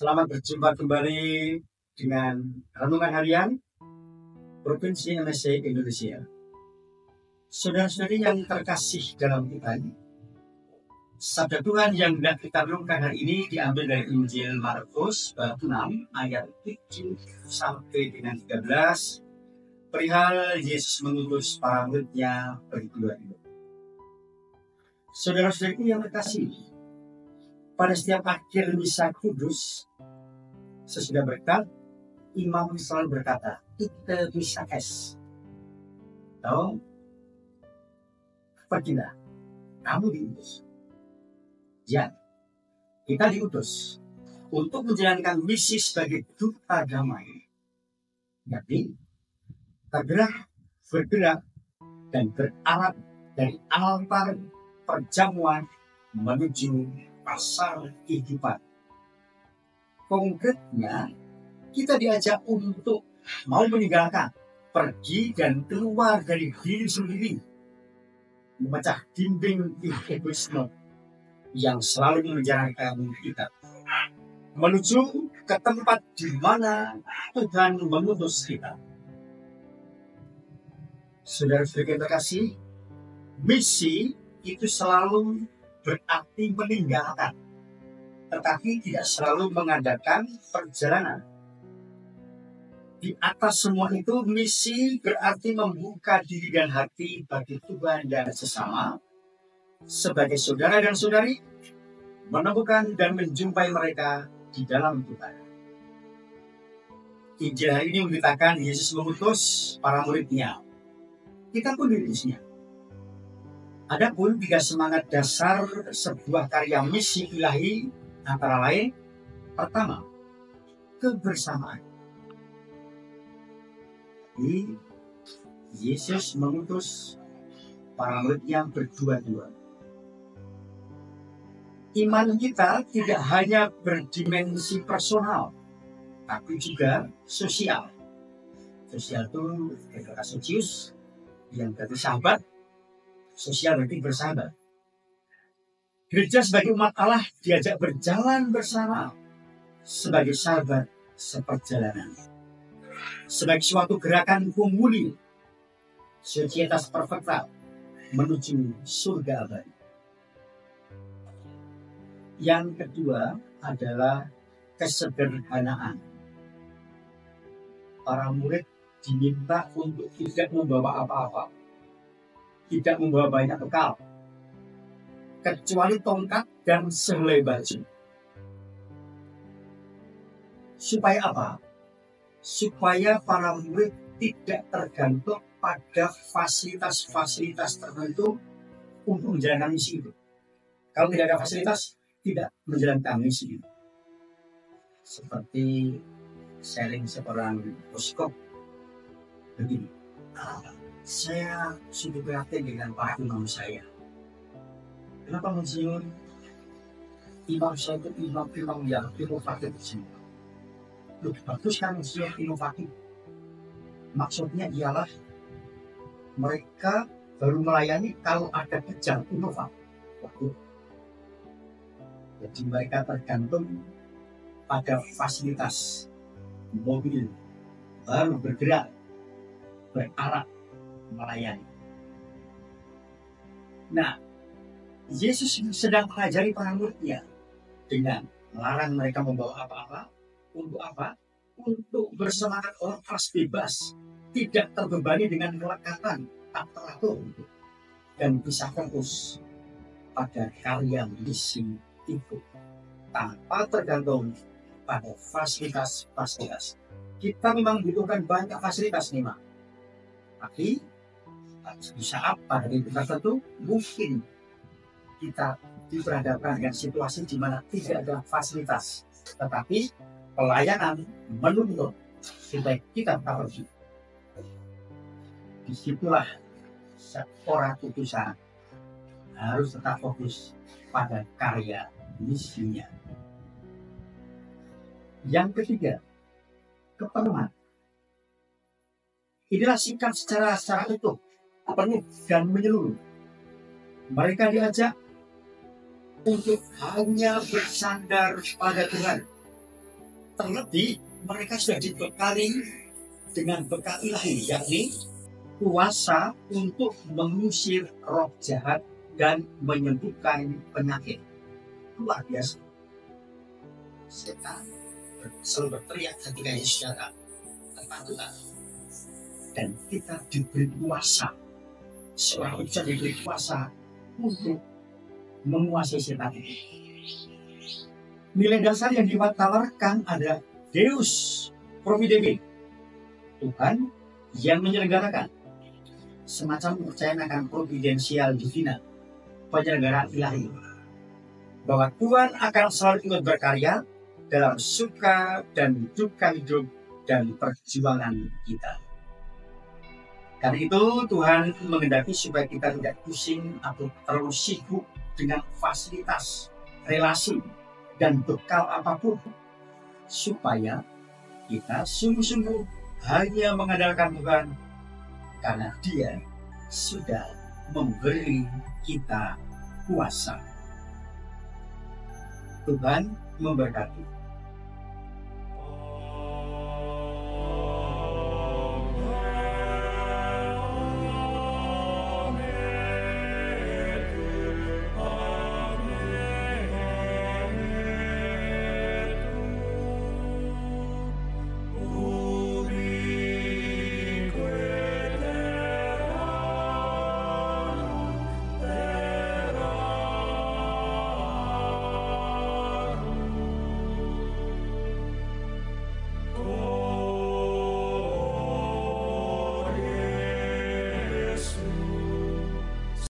Selamat berjumpa kembali dengan Renungan Harian Provinsi MSC Indonesia. Saudara-saudari yang terkasih dalam Tuhan, sabda Tuhan yang hendak kita renungkan hari ini diambil dari Injil Markus bab 6 ayat 7 sampai dengan 13, perihal Yesus mengutus para muridnya berdua-dua. Saudara-saudari yang terkasih, pada setiap akhir misa kudus, sesudah berkat, imam selalu berkata, "Ite misa es." Atau, "Pergilah, kamu diutus." Ya, kita diutus untuk menjalankan misi sebagai duta damai. Jadi, bergerak dan beralat dari altar perjamuan menuju pasar kehidupan. Konkretnya, kita diajak untuk mau meninggalkan, pergi dan keluar dari diri sendiri, memecah dinding egoisme yang selalu menjarakan kita, menuju ke tempat di mana Tuhan mengutus kita. Saudara-saudara yang terkasih, misi itu selalu berarti meninggalkan, tetapi tidak selalu mengadakan perjalanan. Di atas semua itu, misi berarti membuka diri dan hati bagi Tuhan dan sesama, sebagai saudara dan saudari, menemukan dan menjumpai mereka di dalam Tuhan. Injil hari ini memberitakan Yesus mengutus para muridnya. Kita pun diutusnya. Adapun 3 semangat dasar sebuah karya misi ilahi antara lain, pertama, kebersamaan. Jadi, Yesus mengutus para murid yang berdua-dua. Iman kita tidak hanya berdimensi personal, tapi juga sosial. Sosial itu kata sosius, yang berarti sahabat. Sosial berarti bersahabat. Gereja sebagai umat Allah diajak berjalan bersama sebagai sahabat seperjalanan, sebagai suatu gerakan penghuni societas perfecta menuju surga abadi. Yang kedua adalah kesederhanaan. Para murid diminta untuk tidak membawa apa-apa, tidak membawa banyak bekal, kecuali tongkat dan sehelai baju. Supaya apa? Supaya para murid tidak tergantung pada fasilitas-fasilitas tertentu untuk menjalankan misi itu. Kalau tidak ada fasilitas, tidak menjalankan misi itu. Seperti sharing seorang poskop begini, saya sungguh prihatin dengan para imam saya. Kenapa Monsinyur? Imam saya itu imam-imam yang inovatif semua. Loh, bagus kan Monsinyur inovatif. Maksudnya ialah mereka baru melayani kalau ada kejang inovatif. Jadi mereka tergantung pada fasilitas mobil, baru bergerak, beralat, melayani. Nah, Yesus sedang mengajari para muridnya dengan melarang mereka membawa apa-apa. Untuk apa? Untuk bersemangat lepas bebas, tidak terbebani dengan kelekatan, tak teratur, dan bisa fokus pada karya misi itu tanpa tergantung pada fasilitas-fasilitas. Kita memang membutuhkan banyak fasilitas nih, Mak. Tapi di saat pada titik tertentu mungkin kita diperhadapkan dengan situasi di mana tidak ada fasilitas, tetapi pelayanan menuntut supaya kita tetap pergi. Disitulah seorang utusan harus tetap fokus pada karya misinya. Yang ketiga, kepenuhan. Inilah sikap secara utuh, penuh dan menyeluruh. Mereka diajak untuk hanya bersandar pada Tuhan, Terlebih mereka sudah dibekali dengan bekal ilahi, yakni kuasa untuk mengusir roh jahat dan menyembuhkan penyakit. Luar biasa. Setan selalu berteriak ketika Yesus datang tentang Tuhan. Dan kita diberi kuasa. Seorang utusan diberi kuasa untuk menguasai setan ini. Nilai dasar yang ditawarkan adalah Deus Providence, Tuhan yang menyelenggarakan, semacam kepercayaan akan providensial divina, penyelenggaraan ilahi, bahwa Tuhan akan selalu ikut berkarya dalam suka dan duka hidup dan perjuangan kita. Karena itu Tuhan menghendaki supaya kita tidak pusing atau terlalu sibuk dengan fasilitas, relasi, dan bekal apapun, supaya kita sungguh-sungguh hanya mengandalkan Tuhan, karena Dia sudah memberi kita kuasa. Tuhan memberkati.